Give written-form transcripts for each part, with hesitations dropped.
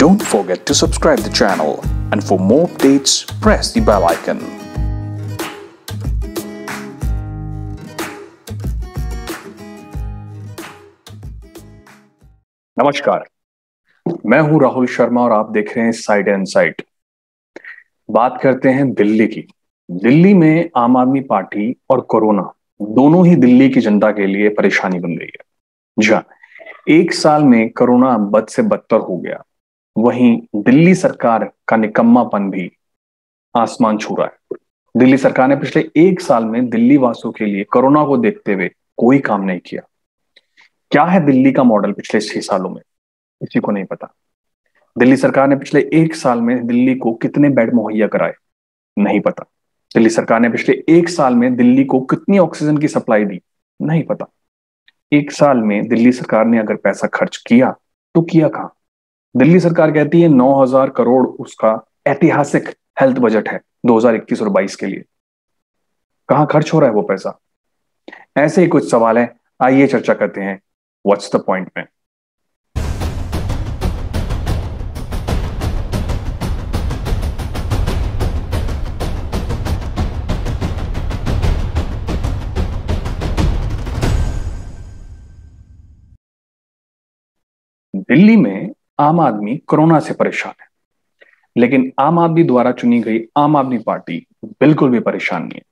Don't forget to subscribe the channel, and for more updates, press the bell icon. नमस्कार, मैं हूं राहुल शर्मा और आप देख रहे हैं साइड एंड साइड। बात करते हैं दिल्ली की। दिल्ली में आम आदमी पार्टी और कोरोना दोनों ही दिल्ली की जनता के लिए परेशानी बन गई है। जी हाँ, एक साल में कोरोना बद से बदतर हो गया, वहीं दिल्ली सरकार का निकम्मापन भी आसमान छू रहा है। दिल्ली सरकार ने पिछले एक साल में दिल्ली वासियों के लिए कोरोना को देखते हुए कोई काम नहीं किया। क्या है दिल्ली का मॉडल पिछले 6 सालों में, किसी को नहीं पता। दिल्ली सरकार ने पिछले एक साल में दिल्ली को कितने बेड मुहैया कराए, नहीं पता। दिल्ली सरकार ने पिछले एक साल में दिल्ली को कितनी ऑक्सीजन की सप्लाई दी, नहीं पता। एक साल में दिल्ली सरकार ने अगर पैसा खर्च किया तो किया कहां? दिल्ली सरकार कहती है 9,000 करोड़ उसका ऐतिहासिक हेल्थ बजट है 2021 और 22 के लिए। कहां खर्च हो रहा है वो पैसा? ऐसे ही कुछ सवाल है, आइए चर्चा करते हैं व्हाट्स द पॉइंट में। दिल्ली में आम आदमी कोरोना से परेशान है, लेकिन आम आदमी द्वारा चुनी गई आम आदमी पार्टी बिल्कुल भी परेशान नहीं है।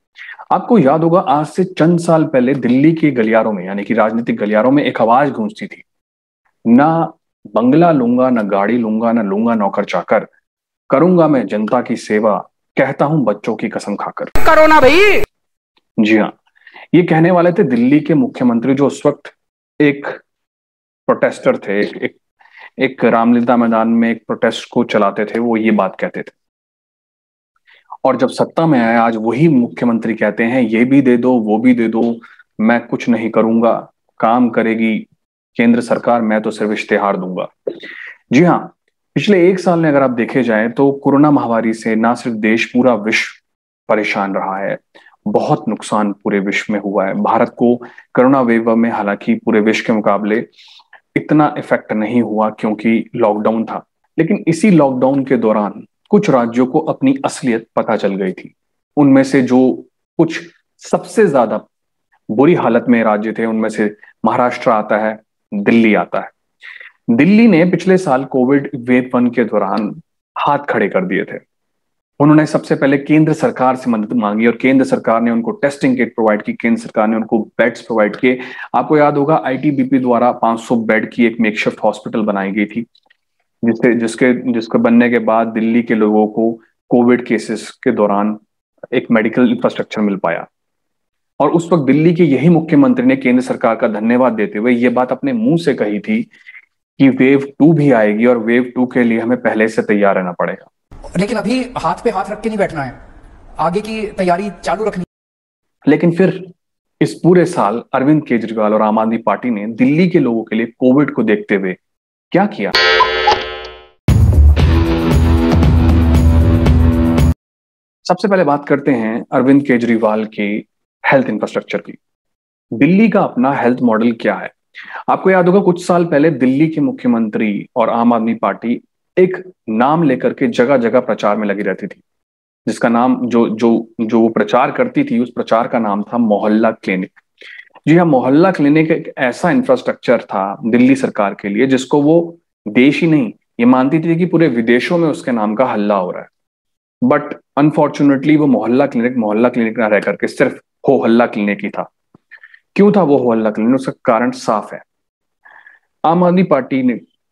आपको याद होगा, आज से चंद साल पहले दिल्ली के गलियारों में, यानी कि राजनीतिक गलियारों में, एक आवाज गूंजती थी, ना बंगला लूंगा, ना गाड़ी लूंगा, ना लूंगा नौकर चाकर, करूंगा मैं जनता की सेवा, कहता हूं बच्चों की कसम खाकर। कोरोना भाई। जी हाँ, ये कहने वाले थे दिल्ली के मुख्यमंत्री, जो उस वक्त एक प्रोटेस्टर थे। एक रामलीला मैदान में एक प्रोटेस्ट को चलाते थे, वो ये बात कहते थे। और जब सत्ता में आए, आज वही मुख्यमंत्री कहते हैं ये भी दे दो, वो भी दे दो, मैं कुछ नहीं करूंगा, काम करेगी केंद्र सरकार, मैं तो सिर्फ इश्तेहार दूंगा। जी हाँ, पिछले एक साल में अगर आप देखे जाएं तो कोरोना महामारी से ना सिर्फ देश, पूरा विश्व परेशान रहा है। बहुत नुकसान पूरे विश्व में हुआ है। भारत को कोरोना वेव में हालांकि पूरे विश्व के मुकाबले इतना इफेक्ट नहीं हुआ क्योंकि लॉकडाउन था, लेकिन इसी लॉकडाउन के दौरान कुछ राज्यों को अपनी असलियत पता चल गई थी। उनमें से जो कुछ सबसे ज्यादा बुरी हालत में राज्य थे, उनमें से महाराष्ट्र आता है, दिल्ली आता है। दिल्ली ने पिछले साल कोविड वेव 1 के दौरान हाथ खड़े कर दिए थे। उन्होंने सबसे पहले केंद्र सरकार से मदद मांगी और केंद्र सरकार ने उनको टेस्टिंग किट प्रोवाइड की, केंद्र सरकार ने उनको बेड्स प्रोवाइड किए। आपको याद होगा, आईटीबीपी द्वारा 500 बेड की एक मेकशिफ्ट हॉस्पिटल बनाई गई थी, जिसके बनने के बाद दिल्ली के लोगों को कोविड केसेस के दौरान एक मेडिकल इंफ्रास्ट्रक्चर मिल पाया। और उस वक्त दिल्ली के यही मुख्यमंत्री ने केंद्र सरकार का धन्यवाद देते हुए ये बात अपने मुंह से कही थी कि वेव 2 भी आएगी और वेव 2 के लिए हमें पहले से तैयार रहना पड़ेगा। लेकिन अभी हाथ पे हाथ रख के नहीं बैठना है, आगे की तैयारी चालू रखनी। लेकिन फिर इस पूरे साल अरविंद केजरीवाल और आम आदमी पार्टी ने दिल्ली के लोगों के लिए कोविड को देखते हुए क्या किया? सबसे पहले बात करते हैं अरविंद केजरीवाल की हेल्थ इंफ्रास्ट्रक्चर की। दिल्ली का अपना हेल्थ मॉडल क्या है? आपको याद होगा, कुछ साल पहले दिल्ली के मुख्यमंत्री और आम आदमी पार्टी एक नाम लेकर के जगह जगह प्रचार में लगी रहती थी, जिसका नाम जो जो जो वो प्रचार करती थी, उस प्रचार का नाम था मोहल्ला क्लिनिक। जी हाँ, मोहल्ला क्लिनिक एक ऐसा इंफ्रास्ट्रक्चर था दिल्ली सरकार के लिए जिसको वो देश ही नहीं, ये मानती थी कि पूरे विदेशों में उसके नाम का हल्ला हो रहा है। बट अनफॉर्चुनेटली वो मोहल्ला क्लिनिक ना रह करके सिर्फ हो हल्ला क्लिनिक ही था। क्यों था वो हो हल्ला क्लिनिक? उसका कारण साफ है। आम आदमी पार्टी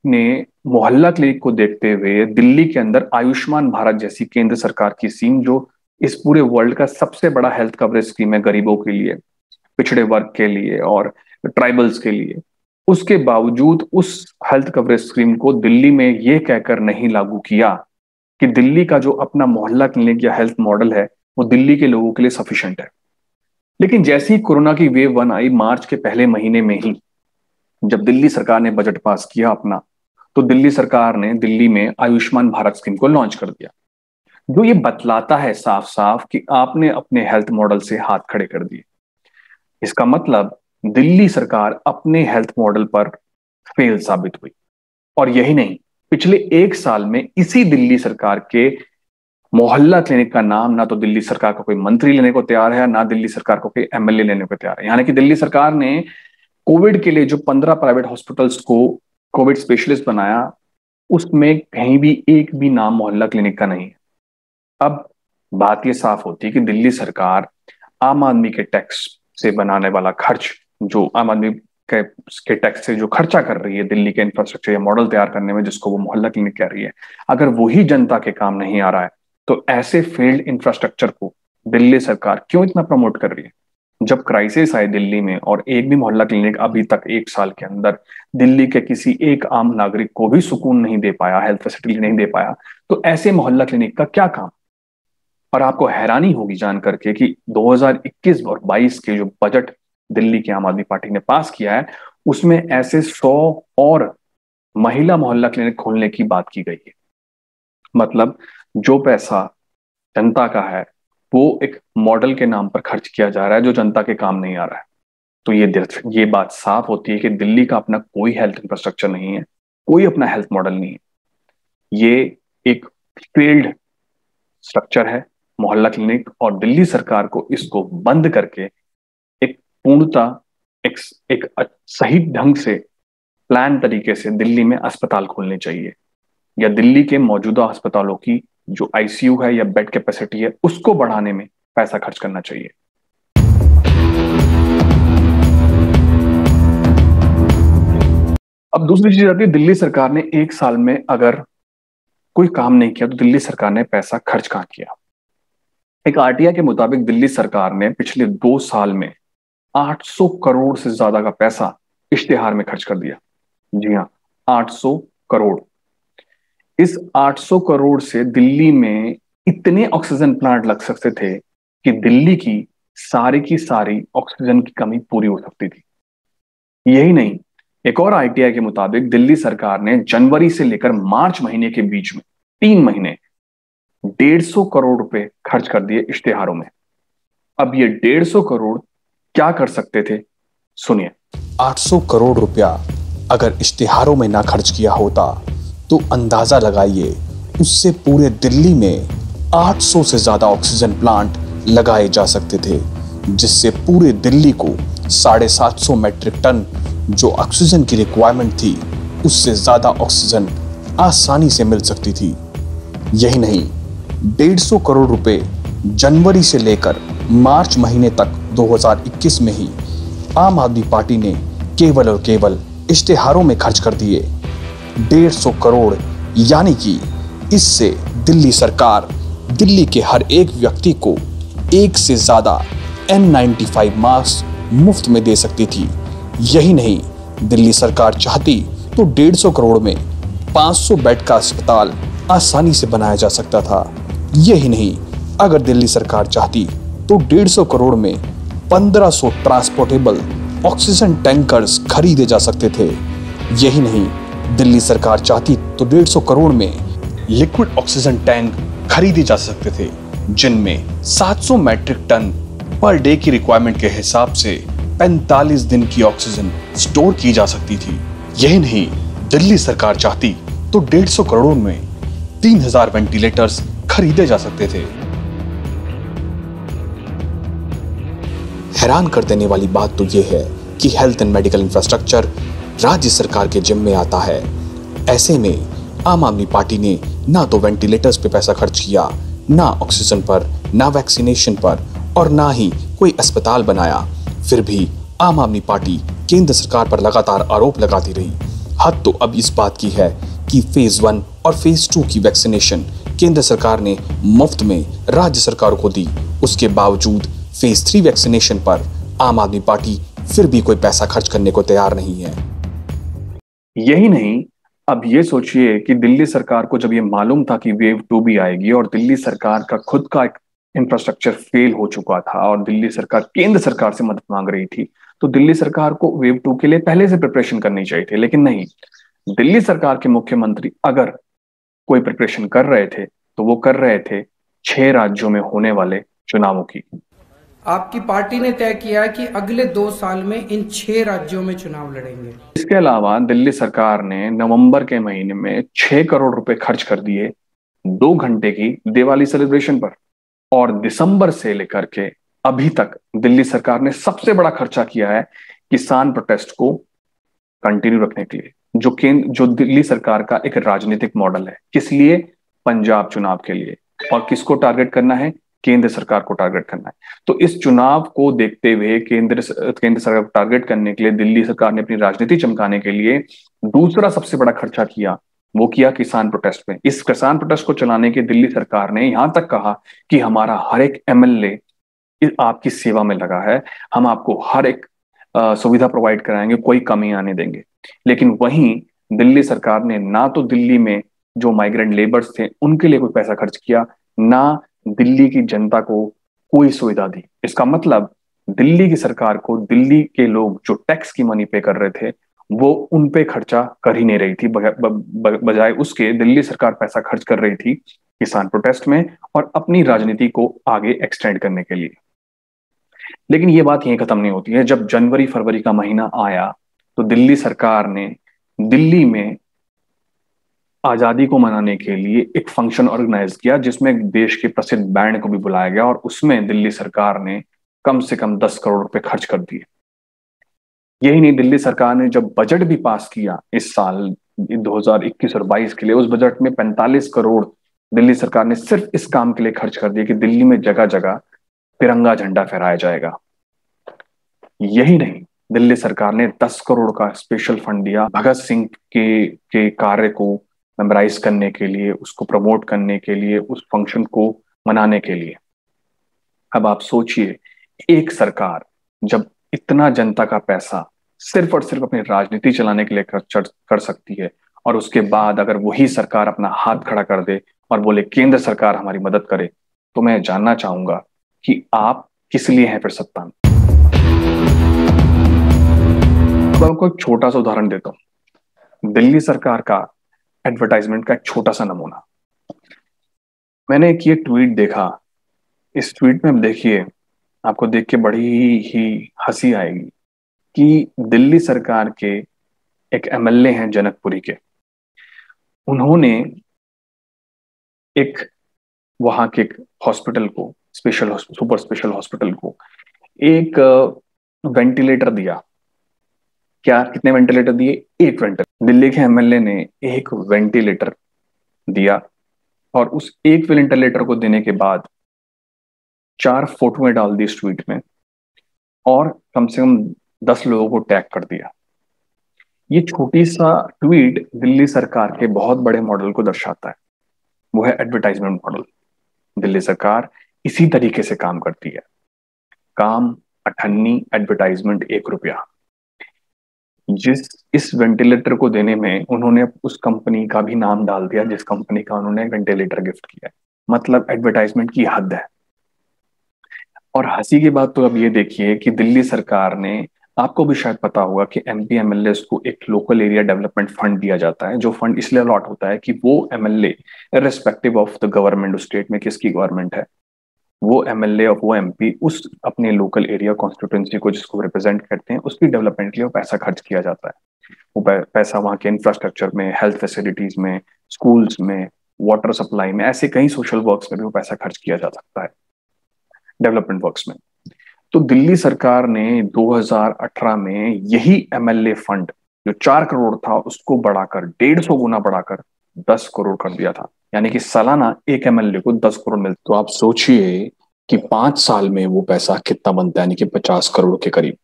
ने मोहल्ला क्लिनिक को देखते हुए दिल्ली के अंदर आयुष्मान भारत जैसी केंद्र सरकार की स्कीम, जो इस पूरे वर्ल्ड का सबसे बड़ा हेल्थ कवरेज स्कीम है गरीबों के लिए, पिछड़े वर्ग के लिए और ट्राइबल्स के लिए, उसके बावजूद उस हेल्थ कवरेज स्कीम को दिल्ली में यह कहकर नहीं लागू किया कि दिल्ली का जो अपना मोहल्ला क्लिनिक या हेल्थ मॉडल है वो दिल्ली के लोगों के लिए सफिशिएंट है। लेकिन जैसे ही कोरोना की वेव 1 आई, मार्च के पहले महीने में ही जब दिल्ली सरकार ने बजट पास किया अपना, तो दिल्ली सरकार ने दिल्ली में आयुष्मान भारत स्कीम को लॉन्च कर दिया, जो ये बतलाता है साफ साफ कि आपने अपने हेल्थ मॉडल से हाथ खड़े कर दिए। इसका मतलब दिल्ली सरकार अपने हेल्थ मॉडल पर फेल साबित हुई। और यही नहीं, पिछले एक साल में इसी दिल्ली सरकार के मोहल्ला क्लिनिक का नाम ना तो दिल्ली सरकार का कोई मंत्री लेने को तैयार है, ना दिल्ली सरकार को कोई एमएलए लेने को तैयार है। यानी कि दिल्ली सरकार ने कोविड के लिए जो 15 प्राइवेट हॉस्पिटल्स को कोविड स्पेशलिस्ट बनाया, उसमें कहीं भी एक भी नाम मोहल्ला क्लिनिक का नहीं है। अब बात ये साफ होती है कि दिल्ली सरकार आम आदमी के टैक्स से बनाने वाला खर्च, जो आम आदमी के टैक्स से जो खर्चा कर रही है दिल्ली के इंफ्रास्ट्रक्चर या मॉडल तैयार करने में, जिसको वो मोहल्ला क्लिनिक कह रही है, अगर वही जनता के काम नहीं आ रहा है तो ऐसे फेल्ड इंफ्रास्ट्रक्चर को दिल्ली सरकार क्यों इतना प्रमोट कर रही है? जब क्राइसिस आए दिल्ली में और एक भी मोहल्ला क्लिनिक अभी तक एक साल के अंदर दिल्ली के किसी एक आम नागरिक को भी सुकून नहीं दे पाया, हेल्थ फैसिलिटी नहीं दे पाया, तो ऐसे मोहल्ला क्लिनिक का क्या काम? और आपको हैरानी होगी जान करके कि 2021 और 22 के जो बजट दिल्ली की आम आदमी पार्टी ने पास किया है, उसमें ऐसे 100 और महिला मोहल्ला क्लिनिक खोलने की बात की गई है। मतलब जो पैसा जनता का है वो एक मॉडल के नाम पर खर्च किया जा रहा है जो जनता के काम नहीं आ रहा है। तो ये बात साफ होती है कि दिल्ली का अपना कोई हेल्थ इंफ्रास्ट्रक्चर नहीं है, कोई अपना हेल्थ मॉडल नहीं है। ये एक फेल्ड स्ट्रक्चर है मोहल्ला क्लिनिक, और दिल्ली सरकार को इसको बंद करके एक पूर्णतः एक, एक सही ढंग से प्लान तरीके से दिल्ली में अस्पताल खोलने चाहिए, या दिल्ली के मौजूदा अस्पतालों की जो आईसीयू है या बेड कैपेसिटी है उसको बढ़ाने में पैसा खर्च करना चाहिए। अब दूसरी चीज आती है, दिल्ली सरकार ने एक साल में अगर कोई काम नहीं किया तो दिल्ली सरकार ने पैसा खर्च कहां किया? एक आरटीआई के मुताबिक दिल्ली सरकार ने पिछले 2 साल में 800 करोड़ से ज्यादा का पैसा इश्तेहार में खर्च कर दिया। जी हाँ, 800 करोड़। इस 800 करोड़ से दिल्ली में इतने ऑक्सीजन प्लांट लग सकते थे कि दिल्ली की सारी ऑक्सीजन की कमी पूरी हो सकती थी। यही नहीं, एक और आईटीआई के मुताबिक दिल्ली सरकार ने जनवरी से लेकर मार्च महीने के बीच में 3 महीने 150 करोड़ रुपए खर्च कर दिए इश्तेहारों में। अब ये 150 करोड़ क्या कर सकते थे, सुनिए। 800 करोड़ रुपया अगर इश्तेहारों में ना खर्च किया होता तो अंदाजा लगाइए उससे पूरे दिल्ली में 800 से ज्यादा ऑक्सीजन प्लांट लगाए जा सकते थे, जिससे पूरे दिल्ली को 750 मैट्रिक टन जो ऑक्सीजन की रिक्वायरमेंट थी उससे ज्यादा ऑक्सीजन आसानी से मिल सकती थी। यही नहीं, 150 करोड़ रुपए जनवरी से लेकर मार्च महीने तक 2021 में ही आम आदमी पार्टी ने केवल और केवल इश्तेहारों में खर्च कर दिए। 150 करोड़, यानी कि इससे दिल्ली सरकार दिल्ली के हर एक व्यक्ति को एक से ज्यादा N95 मास्क मुफ्त में दे सकती थी। यही नहीं, दिल्ली सरकार चाहती तो 150 करोड़ में 500 बेड का अस्पताल आसानी से बनाया जा सकता था। यही नहीं, अगर दिल्ली सरकार चाहती तो 150 करोड़ में 1500 ट्रांसपोर्टेबल ऑक्सीजन टैंकर्स खरीदे जा सकते थे। यही नहीं, दिल्ली सरकार चाहती तो 150 करोड़ में लिक्विड ऑक्सीजन टैंक खरीदे जा सकते थे, जिनमें 700 मैट्रिक टन पर डे की रिक्वायरमेंट के हिसाब से 45 दिन की ऑक्सीजन स्टोर की जा सकती थी। यही नहीं, दिल्ली सरकार चाहती तो 150 करोड़ में 3000 वेंटिलेटर्स खरीदे जा सकते थे। हैरान कर देने वाली बात तो यह है कि हेल्थ एंड मेडिकल इंफ्रास्ट्रक्चर राज्य सरकार के जिम्मे आता है। ऐसे में आम आदमी पार्टी ने ना तो वेंटिलेटर्स पे पैसा खर्च किया, ना ऑक्सीजन पर, ना वैक्सीनेशन पर, और ना ही कोई अस्पताल बनाया। फिर भी आम आदमी पार्टी केंद्र सरकार पर लगातार आरोप लगाती रही। हद तो अब इस बात की है कि फेज 1 और फेज 2 की वैक्सीनेशन केंद्र सरकार ने मुफ्त में राज्य सरकारों को दी। उसके बावजूद फेज 3 वैक्सीनेशन पर आम आदमी पार्टी फिर भी कोई पैसा खर्च करने को तैयार नहीं है। यही नहीं, अब ये सोचिए कि दिल्ली सरकार को जब ये मालूम था कि वेव 2 भी आएगी और दिल्ली सरकार का खुद का एक इंफ्रास्ट्रक्चर फेल हो चुका था और दिल्ली सरकार केंद्र सरकार से मदद मांग रही थी, तो दिल्ली सरकार को वेव 2 के लिए पहले से प्रिपरेशन करनी चाहिए थी। लेकिन नहीं, दिल्ली सरकार के मुख्यमंत्री अगर कोई प्रिपरेशन कर रहे थे तो वो कर रहे थे 6 राज्यों में होने वाले चुनावों की। आपकी पार्टी ने तय किया कि अगले 2 साल में इन 6 राज्यों में चुनाव लड़ेंगे। इसके अलावा दिल्ली सरकार ने नवंबर के महीने में 6 करोड़ रुपए खर्च कर दिए 2 घंटे की दिवाली सेलिब्रेशन पर, और दिसंबर से लेकर के अभी तक दिल्ली सरकार ने सबसे बड़ा खर्चा किया है किसान प्रोटेस्ट को कंटिन्यू रखने के लिए, जो दिल्ली सरकार का एक राजनीतिक मॉडल है। किस लिए? पंजाब चुनाव के लिए। और किसको टारगेट करना है? केंद्र सरकार को टारगेट करना है। तो इस चुनाव को देखते हुए केंद्र सरकार को टारगेट करने के लिए दिल्ली सरकार ने अपनी राजनीति चमकाने के लिए दूसरा सबसे बड़ा खर्चा किया, वो किया किसान प्रोटेस्ट में। इस किसान प्रोटेस्ट को चलाने के दिल्ली सरकार ने यहां तक कहा कि हमारा हर एक एमएलए आपकी सेवा में लगा है, हम आपको हर एक सुविधा प्रोवाइड कराएंगे, कोई कमी आने देंगे। लेकिन वहीं दिल्ली सरकार ने ना तो दिल्ली में जो माइग्रेंट लेबर्स थे उनके लिए कोई पैसा खर्च किया, ना दिल्ली की जनता को कोई सुविधा दी। इसका मतलब दिल्ली की सरकार को दिल्ली के लोग जो टैक्स की मनी पे कर रहे थे वो उन पे खर्चा कर ही नहीं रही थी। बजाय उसके दिल्ली सरकार पैसा खर्च कर रही थी किसान प्रोटेस्ट में और अपनी राजनीति को आगे एक्सटेंड करने के लिए। लेकिन ये बात यहीं खत्म नहीं होती है। जब जनवरी फरवरी का महीना आया तो दिल्ली सरकार ने दिल्ली में आजादी को मनाने के लिए एक फंक्शन ऑर्गेनाइज किया जिसमें देश के प्रसिद्ध बैंड को भी बुलाया गया, और उसमें दिल्ली सरकार ने कम से कम 10 करोड़ रुपए खर्च कर दिए। यही नहीं, दिल्ली सरकार ने जब बजट भी पास किया इस साल 2021 और 22 के लिए, उस बजट में 45 करोड़ दिल्ली सरकार ने सिर्फ इस काम के लिए खर्च कर दिए कि दिल्ली में जगह जगह तिरंगा झंडा फहराया जाएगा। यही नहीं, दिल्ली सरकार ने 10 करोड़ का स्पेशल फंड दिया भगत सिंह के कार्य को मेमोराइज करने के लिए, उसको प्रमोट करने के लिए, उस फंक्शन को मनाने के लिए। अब आप सोचिए, एक सरकार जब इतना जनता का पैसा सिर्फ और सिर्फ अपनी राजनीति चलाने के लिए कर सकती है, और उसके बाद अगर वही सरकार अपना हाथ खड़ा कर दे और बोले केंद्र सरकार हमारी मदद करे, तो मैं जानना चाहूंगा कि आप किस लिए हैं फिर सत्ता में। तो आपको एक छोटा सा उदाहरण देता हूं, दिल्ली सरकार का एडवर्टाइजमेंट का एक छोटा सा नमूना। मैंने एक ये ट्वीट देखा। इस ट्वीट में आप देखिए, आपको देख के बड़ी ही हंसी आएगी कि दिल्ली सरकार के एक एमएलए हैं जनकपुरी के, उन्होंने एक वहां के हॉस्पिटल को, सुपर स्पेशल हॉस्पिटल को एक वेंटिलेटर दिया। क्या, कितने वेंटिलेटर दिए? एक वेंटिलेटर। दिल्ली के एमएलए ने एक वेंटिलेटर दिया, और उस एक वेंटिलेटर को देने के बाद 4 फोटोएं डाल दी इस ट्वीट में, और कम से कम 10 लोगों को टैग कर दिया। ये छोटी सा ट्वीट दिल्ली सरकार के बहुत बड़े मॉडल को दर्शाता है, वो है एडवर्टाइजमेंट मॉडल। दिल्ली सरकार इसी तरीके से काम करती है। काम 98, एडवर्टाइजमेंट 1 रुपया। इस वेंटिलेटर को देने में उन्होंने उस कंपनी का भी नाम डाल दिया जिस कंपनी का उन्होंने वेंटिलेटर गिफ्ट किया है। मतलब एडवर्टाइजमेंट की हद है। और हंसी की बात तो अब ये देखिए कि दिल्ली सरकार ने, आपको भी शायद पता होगा कि एमपी एमएलए को एक लोकल एरिया डेवलपमेंट फंड दिया जाता है, जो फंड इसलिए अलॉट होता है कि वो MLA, irrespective of the government, state में किसकी गवर्नमेंट है, वो एमएलए और वो एमपी उस अपने लोकल एरिया कॉन्स्टिट्यूएंसी को जिसको रिप्रेजेंट करते हैं उसकी डेवलपमेंट के लिए वो पैसा खर्च किया जाता है। वो पैसा वहाँ के इंफ्रास्ट्रक्चर में, हेल्थ फैसिलिटीज में, स्कूल्स में, वाटर सप्लाई में, ऐसे कई सोशल वर्क्स में भी वो पैसा खर्च किया जा सकता है, डेवलपमेंट वर्क्स में। तो दिल्ली सरकार ने 2018 में यही एमएलए फंड जो 4 करोड़ था उसको बढ़ाकर 150 गुना बढ़ाकर 10 करोड़ कर दिया था। यानी कि सालाना एक एमएलए को 10 करोड़ मिलता। तो आप सोचिए कि 5 साल में वो पैसा कितना बनता है, यानी कि 50 करोड़ के करीब।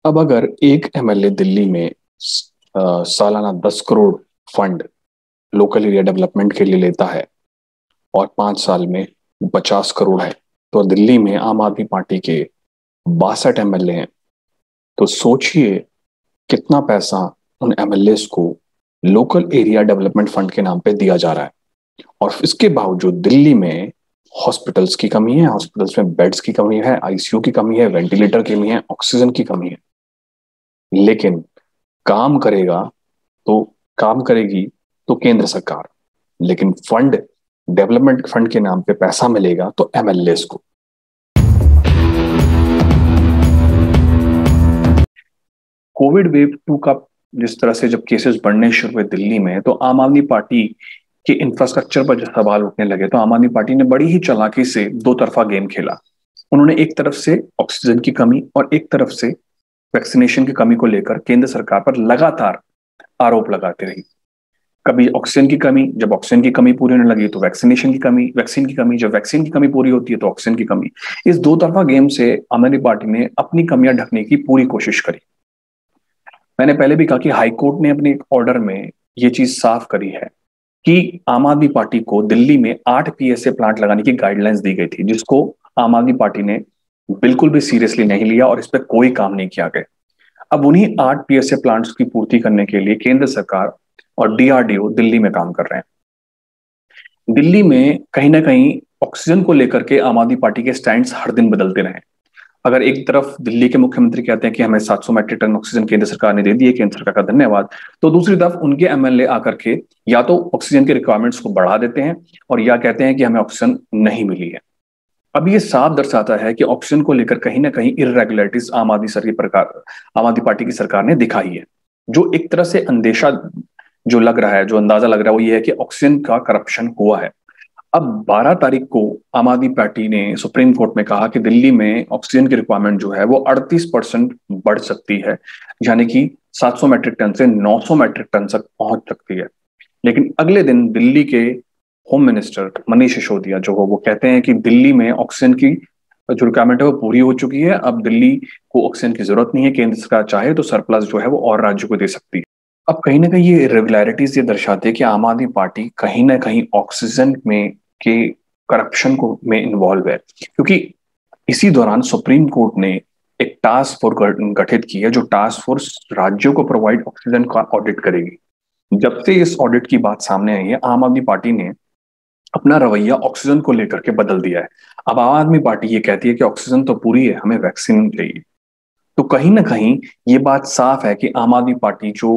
अब अगर एक एमएलए दिल्ली में सालाना 10 crore fund local area development के लिए लेता है और 5 साल में 50 करोड़ है, तो दिल्ली में आम आदमी पार्टी के 62 एमएलए हैं। तो सोचिए कितना पैसा उन एमएलए को लोकल एरिया डेवलपमेंट फंड के नाम पे दिया जा रहा है। और इसके बावजूद दिल्ली में हॉस्पिटल्स की कमी है, हॉस्पिटल्स में बेड्स की कमी है, आईसीयू की कमी है, वेंटिलेटर की कमी है, ऑक्सीजन की कमी है। लेकिन काम करेगी तो केंद्र सरकार, लेकिन फंड, डेवलपमेंट फंड के नाम पे पैसा मिलेगा तो एमएलए को। कोविड वेव 2 का जिस तरह से जब केसेस बढ़ने शुरू हुए दिल्ली में, तो आम आदमी पार्टी के इंफ्रास्ट्रक्चर पर जब सवाल उठने लगे तो आम आदमी पार्टी ने बड़ी ही चालाकी से दो तरफा गेम खेला। उन्होंने एक तरफ से ऑक्सीजन की कमी और एक तरफ से वैक्सीनेशन की कमी को लेकर केंद्र सरकार पर लगातार आरोप लगाते रही। कभी ऑक्सीजन की कमी, जब ऑक्सीजन की कमी पूरी होने लगी तो वैक्सीनेशन की कमी, वैक्सीन की कमी, जब वैक्सीन की कमी पूरी होती है तो ऑक्सीजन की कमी। इस दो तरफा गेम से आम आदमी पार्टी ने अपनी कमियां ढकने की पूरी कोशिश करी। मैंने पहले भी कहा कि हाईकोर्ट ने अपने एक ऑर्डर में ये चीज साफ करी है कि आम आदमी पार्टी को दिल्ली में 8 पीएसए प्लांट लगाने की गाइडलाइंस दी गई थी, जिसको आम आदमी पार्टी ने बिल्कुल भी सीरियसली नहीं लिया और इस पर कोई काम नहीं किया गया। अब उन्हीं 8 पीएसए प्लांट्स की पूर्ति करने के लिए केंद्र सरकार और डीआरडीओ दिल्ली में काम कर रहे हैं। दिल्ली में कहीं ना कहीं ऑक्सीजन को लेकर के आम आदमी पार्टी के स्टैंड्स हर दिन बदलते रहे। अगर एक तरफ दिल्ली के मुख्यमंत्री कहते हैं कि हमें 700 मैट्रिक टन ऑक्सीजन केंद्र सरकार ने दे दी है, केंद्र सरकार का धन्यवाद, तो दूसरी तरफ उनके एमएलए आकर के या तो ऑक्सीजन के रिक्वायरमेंट्स को बढ़ा देते हैं और या कहते हैं कि हमें ऑक्सीजन नहीं मिली है। अब ये साफ दर्शाता है कि ऑक्सीजन को लेकर कहीं ना कहीं इरेगुलरिटीज आम आदमी पार्टी की सरकार ने दिखाई है। जो एक तरह से अंदेशा जो लग रहा है, जो अंदाजा लग रहा है, वो ये है कि ऑक्सीजन का करप्शन हुआ है। अब 12 तारीख को आम आदमी पार्टी ने सुप्रीम कोर्ट में कहा कि दिल्ली में ऑक्सीजन की रिक्वायरमेंट जो है वो 38% बढ़ सकती है, यानी कि 700 मैट्रिक टन से 900 मैट्रिक टन तक पहुंच सकती है। लेकिन अगले दिन दिल्ली के होम मिनिस्टर मनीष सिसोदिया जो हो, वो कहते हैं कि दिल्ली में ऑक्सीजन की जो रिक्वायरमेंट है वो पूरी हो चुकी है, अब दिल्ली को ऑक्सीजन की जरूरत नहीं है, केंद्र सरकार चाहे तो सरप्लस जो है वो और राज्यों को दे सकती है। अब कहीं ना कहीं ये इरेगुलरिटीज ये दर्शाते हैं कि आम आदमी पार्टी कहीं ना कहीं ऑक्सीजन में के करप्शन को में इन्वॉल्व है, क्योंकि इसी दौरान सुप्रीम कोर्ट ने एक टास्क फोर्स गठित की है जो टास्क फोर्स राज्यों को प्रोवाइड ऑक्सीजन का ऑडिट करेगी। जब से इस ऑडिट की बात सामने आई है, आम आदमी पार्टी ने अपना रवैया ऑक्सीजन को लेकर के बदल दिया है। अब आम आदमी पार्टी ये कहती है कि ऑक्सीजन तो पूरी है, हमें वैक्सीन चाहिए। तो कहीं ना कहीं ये बात साफ है कि आम आदमी पार्टी जो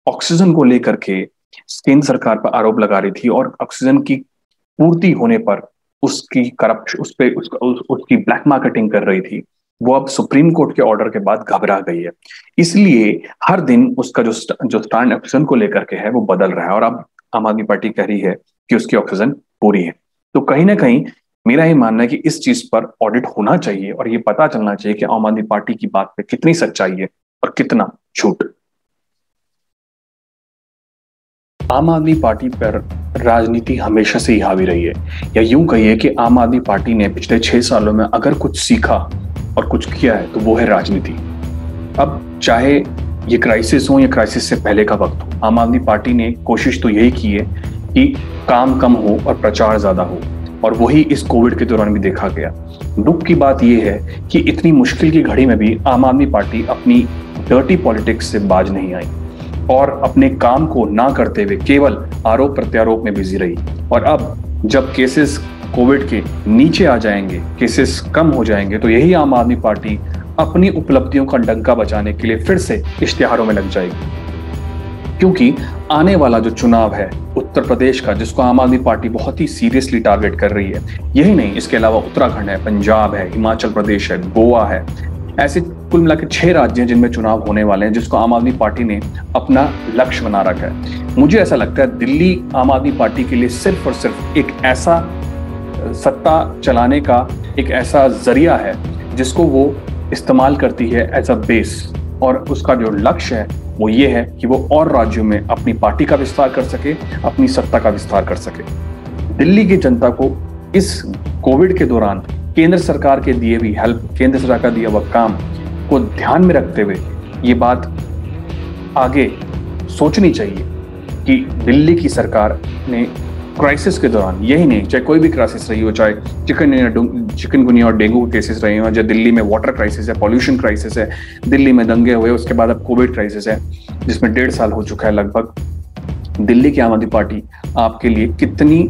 ऑक्सीजन को लेकर के केंद्र सरकार पर आरोप लगा रही थी और ऑक्सीजन की पूर्ति होने पर उसकी करप्शन उसकी ब्लैक मार्केटिंग कर रही थी, वो अब सुप्रीम कोर्ट के ऑर्डर के बाद घबरा गई है। इसलिए हर दिन उसका जो स्टैंड ऑक्सीजन को लेकर के है वो बदल रहा है और अब आम आदमी पार्टी कह रही है कि उसकी ऑक्सीजन पूरी है। तो कहीं ना कहीं मेरा ये मानना है कि इस चीज पर ऑडिट होना चाहिए और ये पता चलना चाहिए कि आम आदमी पार्टी की बात पे कितनी सच्चाई है और कितना झूठ। आम आदमी पार्टी पर राजनीति हमेशा से ही हावी रही है, या यूं कहिए कि आम आदमी पार्टी ने पिछले 6 सालों में अगर कुछ सीखा और कुछ किया है तो वो है राजनीति। अब चाहे ये क्राइसिस हो या क्राइसिस से पहले का वक्त हो, आम आदमी पार्टी ने कोशिश तो यही की है कि काम कम हो और प्रचार ज्यादा हो, और वही इस कोविड के दौरान भी देखा गया। दुख की बात यह है कि इतनी मुश्किल की घड़ी में भी आम आदमी पार्टी अपनी डर्टी पॉलिटिक्स से बाज नहीं आई और अपने काम को ना करते हुए केवल आरोप प्रत्यारोप में बिजी रही। और अब जब केसेस कोविड के नीचे आ जाएंगे, केसेस कम हो जाएंगे, तो यही आम आदमी पार्टी अपनी उपलब्धियों का डंका बजाने के लिए फिर से इश्तिहारों में लग जाएगी। क्योंकि आने वाला जो चुनाव है उत्तर प्रदेश का, जिसको आम आदमी पार्टी बहुत ही सीरियसली टारगेट कर रही है, यही नहीं, इसके अलावा उत्तराखंड है, पंजाब है, हिमाचल प्रदेश है, गोवा है, ऐसे कुल मिलाकर 6 राज्य हैं जिनमें चुनाव होने वाले हैं, जिसको आम आदमी पार्टी ने अपना लक्ष्य बना रखा है। मुझे ऐसा लगता है दिल्ली आम आदमी पार्टी के लिए सिर्फ और सिर्फ एक ऐसा सत्ता चलाने का एक ऐसा जरिया है जिसको वो इस्तेमाल करती है एज अ बेस, और उसका जो लक्ष्य है वो ये है कि वो और राज्यों में अपनी पार्टी का विस्तार कर सके, अपनी सत्ता का विस्तार कर सके। दिल्ली की जनता को इस कोविड के दौरान केंद्र सरकार के दिए हुई हेल्प, केंद्र सरकार का दिया हुआ काम को ध्यान में रखते हुए ये बात आगे सोचनी चाहिए कि दिल्ली की सरकार ने क्राइसिस के दौरान, यही नहीं, चाहे कोई भी क्राइसिस रही हो, चाहे चिकनगुनिया और डेंगू के केसेस रहे हो, जो दिल्ली में वाटर क्राइसिस है, पॉल्यूशन क्राइसिस है, दिल्ली में दंगे हुए, उसके बाद अब कोविड क्राइसिस है जिसमें 1.5 साल हो चुका है लगभग। दिल्ली की आम आदमी पार्टी आपके लिए कितनी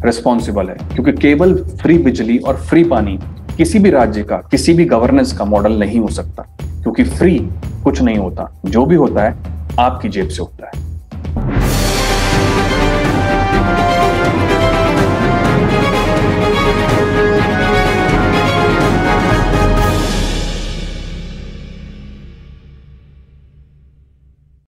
रिस्पॉन्सिबल है, क्योंकि केवल फ्री बिजली और फ्री पानी किसी भी राज्य का, किसी भी गवर्नेंस का मॉडल नहीं हो सकता, क्योंकि फ्री कुछ नहीं होता, जो भी होता है आपकी जेब से होता है।